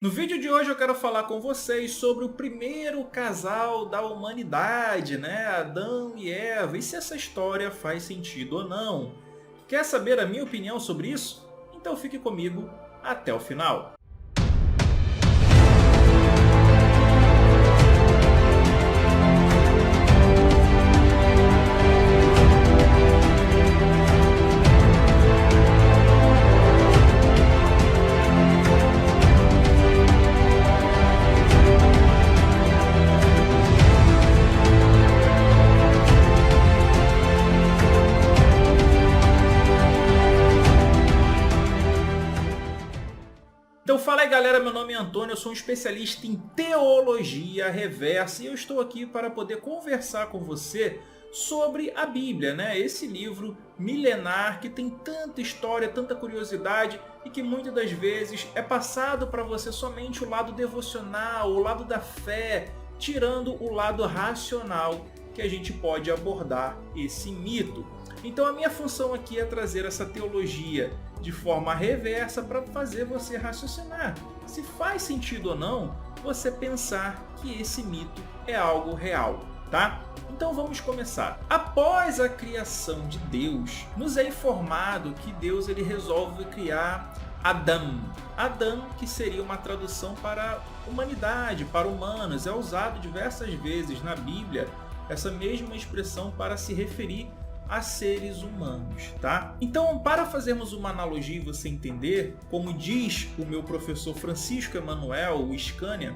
No vídeo de hoje eu quero falar com vocês sobre o primeiro casal da humanidade, né? Adão e Eva, e se essa história faz sentido ou não. Quer saber a minha opinião sobre isso? Então fique comigo até o final. Então fala aí galera, meu nome é Antônio, eu sou um especialista em teologia reversa e eu estou aqui para poder conversar com você sobre a Bíblia, né? Esse livro milenar que tem tanta história, tanta curiosidade e que muitas das vezes é passado para você somente o lado devocional, o lado da fé, tirando o lado racional que a gente pode abordar esse mito. Então a minha função aqui é trazer essa teologia de forma reversa para fazer você raciocinar. Se faz sentido ou não você pensar que esse mito é algo real, tá? Então vamos começar. Após a criação de Deus, nos é informado que Deus ele resolve criar Adão. Adão, que seria uma tradução para humanidade, para humanos. É usado diversas vezes na Bíblia essa mesma expressão para se referir a seres humanos, tá? Então, para fazermos uma analogia e você entender, como diz o meu professor Francisco Emanuel, o Scania,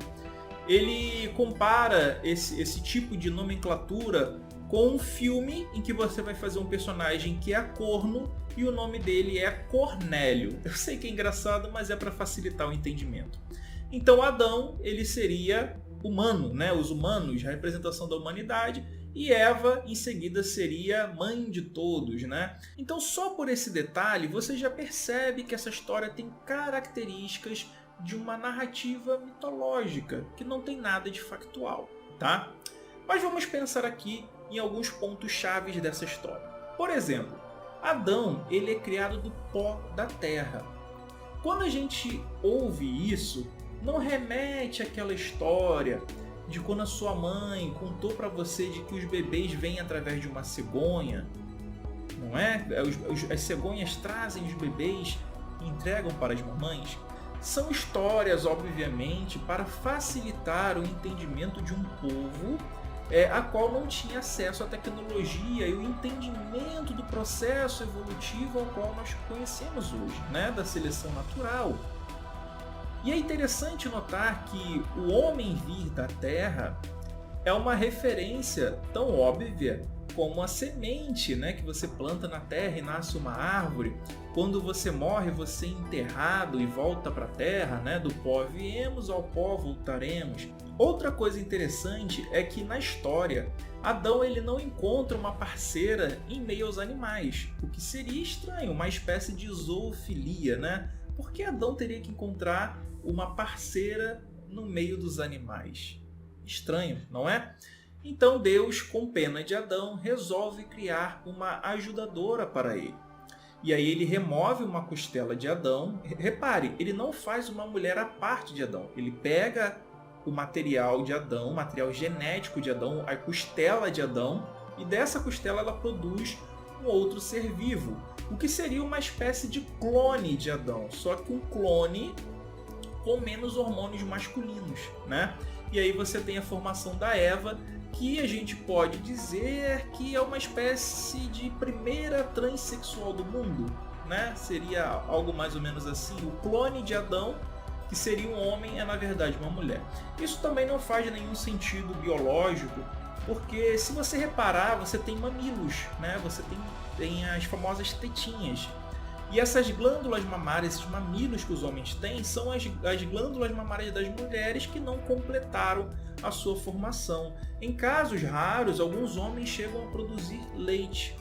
ele compara esse tipo de nomenclatura com um filme em que você vai fazer um personagem que é corno e o nome dele é Cornélio. Eu sei que é engraçado, mas é para facilitar o entendimento. Então, Adão, ele seria humano, né? Os humanos, a representação da humanidade, e Eva, em seguida, seria mãe de todos, né? Então, só por esse detalhe, você já percebe que essa história tem características de uma narrativa mitológica, que não tem nada de factual, tá? Mas vamos pensar aqui em alguns pontos chaves dessa história. Por exemplo, Adão, ele é criado do pó da terra. Quando a gente ouve isso, não remete àquela história de quando a sua mãe contou para você de que os bebês vêm através de uma cegonha, não é? As cegonhas trazem os bebês e entregam para as mamães. São histórias, obviamente, para facilitar o entendimento de um povo a qual não tinha acesso à tecnologia e o entendimento do processo evolutivo ao qual nós conhecemos hoje, né? Da seleção natural. E é interessante notar que o homem vir da terra é uma referência tão óbvia como a semente, né, que você planta na terra e nasce uma árvore. Quando você morre, você é enterrado e volta para a terra, né? Do pó viemos, ao pó voltaremos. Outra coisa interessante é que na história, Adão ele não encontra uma parceira em meio aos animais, o que seria estranho, uma espécie de zoofilia, né? Por que Adão teria que encontrar uma parceira no meio dos animais? Estranho, não é? Então Deus, com pena de Adão, resolve criar uma ajudadora para ele. E aí ele remove uma costela de Adão. Repare, ele não faz uma mulher à parte de Adão. Ele pega o material de Adão, o material genético de Adão, a costela de Adão, e dessa costela ela produz um outro ser vivo, o que seria uma espécie de clone de Adão, só que um clone com menos hormônios masculinos, né? E aí você tem a formação da Eva, que a gente pode dizer que é uma espécie de primeira transexual do mundo, né? Seria algo mais ou menos assim. O clone de Adão, que seria um homem, é na verdade uma mulher. Isso também não faz nenhum sentido biológico, porque se você reparar, você tem mamilos, né? Você tem as famosas tetinhas. E essas glândulas mamárias, esses mamilos que os homens têm, são as glândulas mamárias das mulheres que não completaram a sua formação. Em casos raros, alguns homens chegam a produzir leite.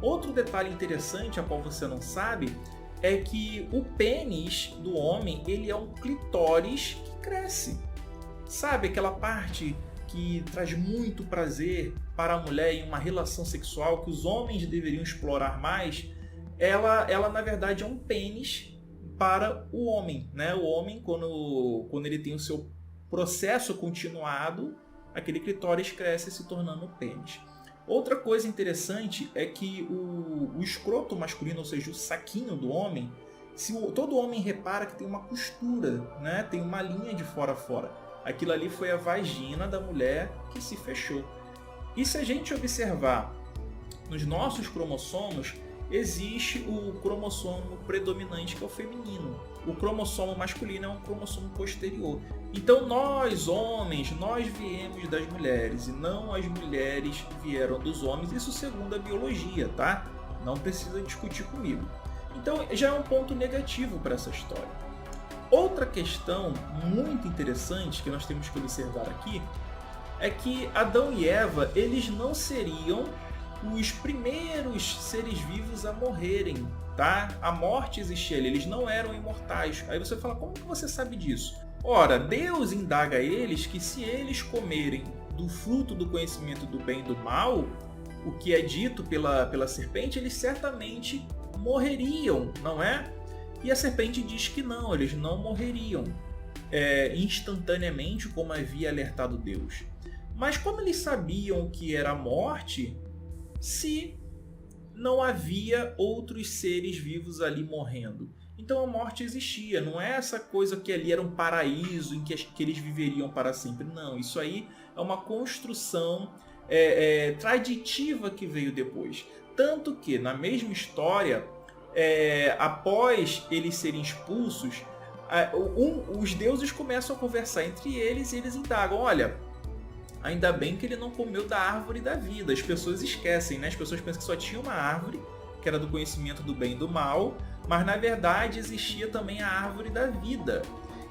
Outro detalhe interessante, a qual você não sabe, é que o pênis do homem ele é um clitóris que cresce. Sabe aquela parte que traz muito prazer para a mulher em uma relação sexual que os homens deveriam explorar mais? Ela na verdade é um pênis para o homem, né? O homem, quando ele tem o seu processo continuado, aquele clitóris cresce se tornando pênis. Outra coisa interessante é que o escroto masculino, ou seja, o saquinho do homem, todo homem repara que tem uma costura, né? Tem uma linha de fora a fora. Aquilo ali foi a vagina da mulher que se fechou. E se a gente observar nos nossos cromossomos, existe o cromossomo predominante, que é o feminino. O cromossomo masculino é um cromossomo posterior. Então nós, homens, nós viemos das mulheres e não as mulheres vieram dos homens. Isso segundo a biologia, tá? Não precisa discutir comigo. Então já é um ponto negativo para essa história. Outra questão muito interessante que nós temos que observar aqui é que Adão e Eva, eles não seriam os primeiros seres vivos a morrerem, tá? A morte existia ali, eles não eram imortais. Aí você fala, como que você sabe disso? Ora, Deus indaga a eles que se eles comerem do fruto do conhecimento do bem e do mal, o que é dito pela serpente, eles certamente morreriam, não é? E a serpente diz que não, eles não morreriam instantaneamente, como havia alertado Deus. Mas como eles sabiam o que era a morte, se não havia outros seres vivos ali morrendo? Então a morte existia, não é essa coisa que ali era um paraíso em que eles viveriam para sempre. Não, isso aí é uma construção traditiva que veio depois. Tanto que na mesma história, após eles serem expulsos, os deuses começam a conversar entre eles e eles indagam, olha, ainda bem que ele não comeu da árvore da vida. As pessoas esquecem, né? As pessoas pensam que só tinha uma árvore, que era do conhecimento do bem e do mal, mas na verdade existia também a árvore da vida.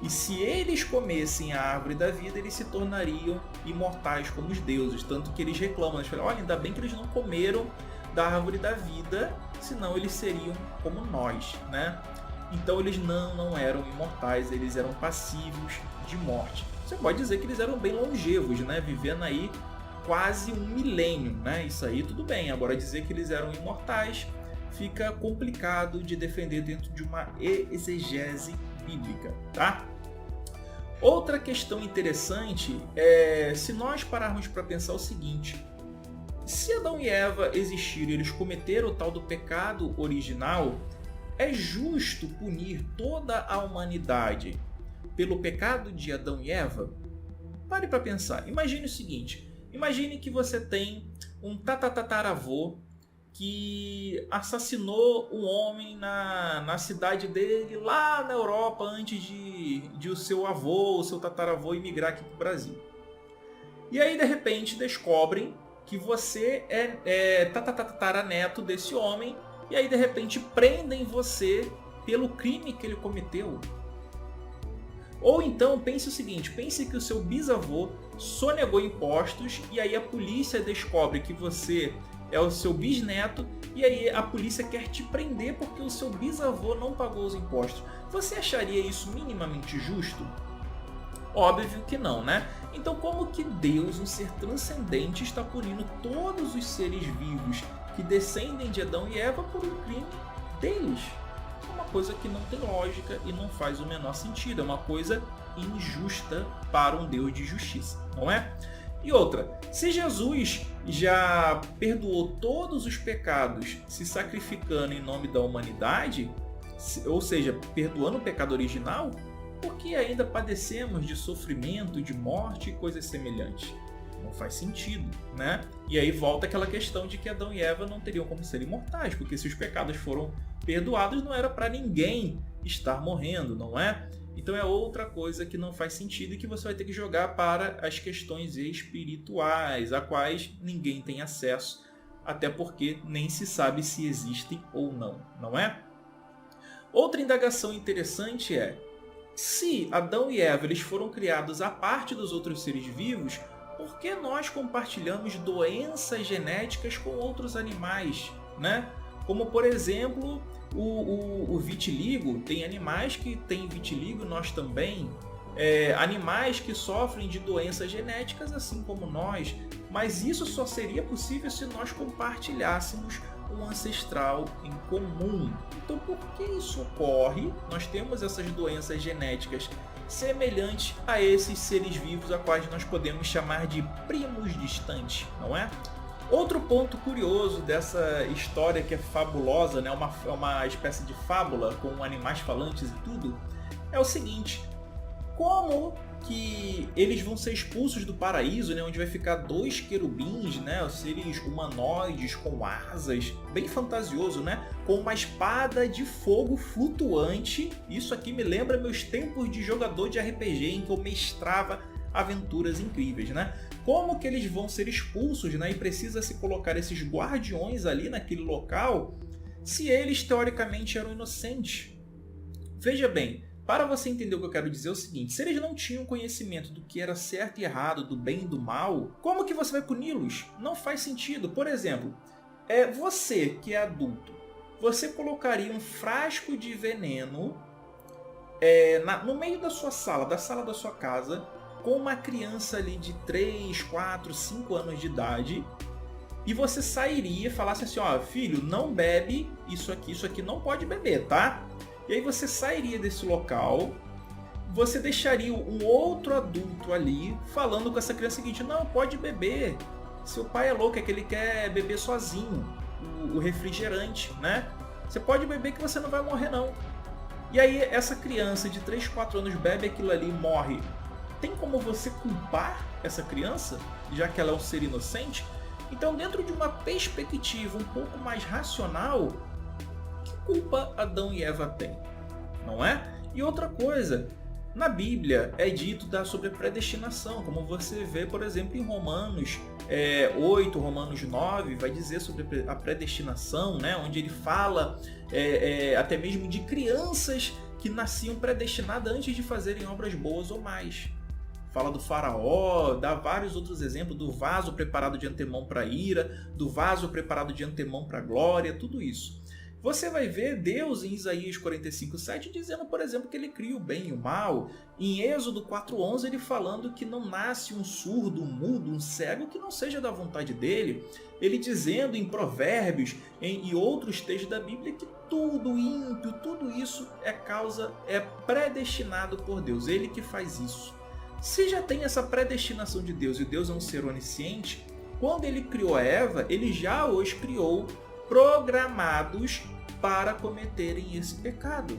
E se eles comessem a árvore da vida, eles se tornariam imortais como os deuses. Tanto que eles reclamam, eles falam, olha, ainda bem que eles não comeram da árvore da vida, senão eles seriam como nós, né? Então eles não eram imortais, eles eram passíveis de morte. Você pode dizer que eles eram bem longevos, né? Vivendo aí quase 1 milênio, né? Isso aí tudo bem. Agora dizer que eles eram imortais fica complicado de defender dentro de uma exegese bíblica, tá? Outra questão interessante é se nós pararmos para pensar o seguinte: se Adão e Eva existiram e eles cometeram o tal do pecado original, é justo punir toda a humanidade pelo pecado de Adão e Eva? Pare para pensar. Imagine o seguinte: imagine que você tem um tatataravô que assassinou um homem na cidade dele, lá na Europa, antes de o seu avô, o seu tataravô imigrar aqui para o Brasil. E aí, de repente, descobrem que você é tataraneto desse homem, e aí, de repente, prendem você pelo crime que ele cometeu. Ou então, pense o seguinte, pense que o seu bisavô sonegou impostos, e aí a polícia descobre que você é o seu bisneto, e aí a polícia quer te prender porque o seu bisavô não pagou os impostos. Você acharia isso minimamente justo? Óbvio que não, né? Então como que Deus, um ser transcendente, está punindo todos os seres vivos que descendem de Adão e Eva por um crime deles? É uma coisa que não tem lógica e não faz o menor sentido. É uma coisa injusta para um Deus de justiça, não é? E outra, se Jesus já perdoou todos os pecados se sacrificando em nome da humanidade, ou seja, perdoando o pecado original, por que ainda padecemos de sofrimento, de morte e coisas semelhantes? Não faz sentido, né? E aí volta aquela questão de que Adão e Eva não teriam como ser imortais, porque se os pecados foram perdoados, não era para ninguém estar morrendo, não é? Então é outra coisa que não faz sentido e que você vai ter que jogar para as questões espirituais, a quais ninguém tem acesso, até porque nem se sabe se existem ou não, não é? Outra indagação interessante é: se Adão e Eva eles foram criados à parte dos outros seres vivos, por que nós compartilhamos doenças genéticas com outros animais, né? Como, por exemplo, o vitiligo. Tem animais que têm vitiligo, nós também. Animais que sofrem de doenças genéticas, assim como nós. Mas isso só seria possível se nós compartilhássemos um ancestral em comum. Então, por que isso ocorre? Nós temos essas doenças genéticas semelhantes a esses seres vivos a quais nós podemos chamar de primos distantes, não é? Outro ponto curioso dessa história que é fabulosa, né? Uma espécie de fábula com animais falantes e tudo, é o seguinte: como que eles vão ser expulsos do paraíso, né, onde vai ficar dois querubins, né, os seres humanoides com asas, bem fantasioso, né, com uma espada de fogo flutuante. Isso aqui me lembra meus tempos de jogador de RPG, em que eu mestrava aventuras incríveis, né? Como que eles vão ser expulsos, né, e precisa se colocar esses guardiões ali naquele local, se eles teoricamente eram inocentes? Veja bem, para você entender o que eu quero dizer é o seguinte: se eles não tinham conhecimento do que era certo e errado, do bem e do mal, como que você vai puni-los? Não faz sentido. Por exemplo, você que é adulto, você colocaria um frasco de veneno no meio da sua sala, da sala da sua casa, com uma criança ali de 3, 4, 5 anos de idade, e você sairia e falasse assim: ó, filho, não bebe isso aqui não pode beber, tá? E aí você sairia desse local, você deixaria um outro adulto ali falando com essa criança o seguinte: não, pode beber, seu pai é louco, é que ele quer beber sozinho o refrigerante, né? Você pode beber que você não vai morrer não. E aí essa criança de 3, 4 anos bebe aquilo ali e morre. Tem como você culpar essa criança, já que ela é um ser inocente? Então, dentro de uma perspectiva um pouco mais racional, que culpa Adão e Eva têm? Não é? E outra coisa, na Bíblia é dito sobre a predestinação, como você vê, por exemplo, em Romanos 8, Romanos 9, vai dizer sobre a predestinação, né? Onde ele fala até mesmo de crianças que nasciam predestinadas antes de fazerem obras boas ou mais. Fala do faraó, dá vários outros exemplos, do vaso preparado de antemão para a ira, do vaso preparado de antemão para a glória, tudo isso. Você vai ver Deus em Isaías 45:7 dizendo, por exemplo, que ele cria o bem e o mal. Em Êxodo 4:11 ele falando que não nasce um surdo, um mudo, um cego que não seja da vontade dele. Ele dizendo em Provérbios e outros textos da Bíblia que tudo ímpio, tudo isso é predestinado por Deus, ele que faz isso. Se já tem essa predestinação de Deus e Deus é um ser onisciente, quando ele criou a Eva, ele já os criou programados para cometerem esse pecado.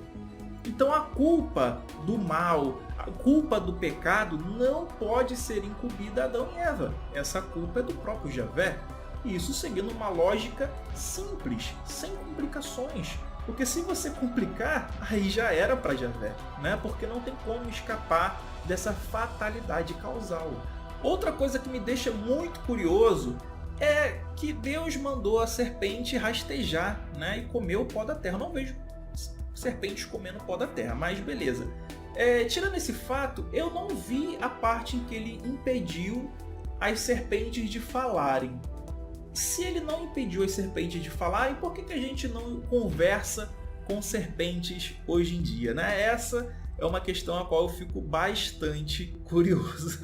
Então a culpa do mal, a culpa do pecado não pode ser incumbida a Adão e Eva. Essa culpa é do próprio Javé. E isso seguindo uma lógica simples, sem complicações. Porque se você complicar, aí já era para Javé, né? Porque não tem como escapar dessa fatalidade causal. Outra coisa que me deixa muito curioso é que Deus mandou a serpente rastejar, né, e comer o pó da terra. Eu não vejo serpentes comendo pó da terra, mas beleza. Tirando esse fato, eu não vi a parte em que ele impediu as serpentes de falarem. Se ele não impediu as serpentes de falarem, por que a gente não conversa com serpentes hoje em dia, né? Essa é uma questão a qual eu fico bastante curioso.